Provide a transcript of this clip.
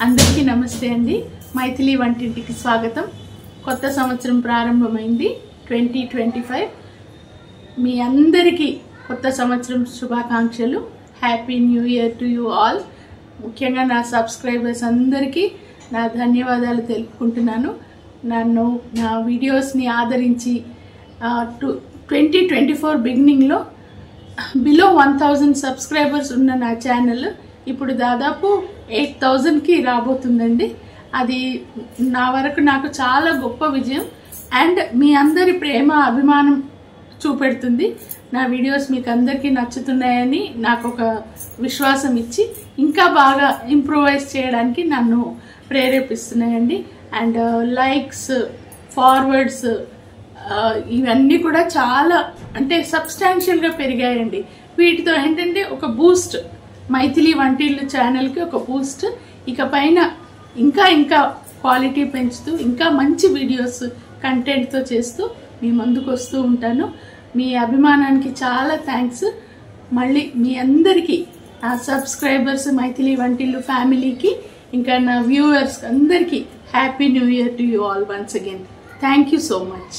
అందరికీ నమస్తే అండి. మైథిలి వంటింటికి స్వాగతం. కొత్త సంవత్సరం ప్రారంభమైంది 2025. మీ అందరికీ కొత్త సంవత్సరం శుభాకాంక్షలు. Happy new year to you all. ముఖ్యంగా నా సబ్స్క్రైబర్స్ అందరికీ నా ధన్యవాదాలు తెలుపుకుంటున్నాను. నన్ను నా వీడియోస్ని ఆదరించి 2024 బిగినింగ్లో బిలో 1000 సబ్స్క్రైబర్స్ ఉన్న నా ఛానల్ ఇప్పుడు దాదాపు 8000కి రాబోతుందండి. అది నా వరకు నాకు చాలా గొప్ప విజయం అండ్ మీ అందరి ప్రేమ అభిమానం చూపెడుతుంది. నా వీడియోస్ మీకు అందరికీ నచ్చుతున్నాయని నాకు ఒక విశ్వాసం ఇచ్చి ఇంకా బాగా ఇంప్రూవైజ్ చేయడానికి నన్ను ప్రేరేపిస్తున్నాయండి. అండ్ లైక్స్, ఫార్వర్డ్స్ ఇవన్నీ కూడా చాలా అంటే సబ్స్టాన్షియల్గా పెరిగాయండి. వీటితో ఏంటంటే ఒక బూస్ట్, మైథిలి వంటిల్లు ఛానల్కి ఒక బూస్ట్. ఇక పైన ఇంకా ఇంకా క్వాలిటీ పెంచుతూ ఇంకా మంచి వీడియోస్ కంటెంట్తో చేస్తూ మీ ముందుకు వస్తూ ఉంటాను. మీ అభిమానానికి చాలా థ్యాంక్స్. మళ్ళీ మీ అందరికీ నా సబ్స్క్రైబర్స్, మైథిలి వంటిల్లు ఫ్యామిలీకి, ఇంకా నా వ్యూవర్స్ అందరికీ happy new year to you all once again. Thank you so much.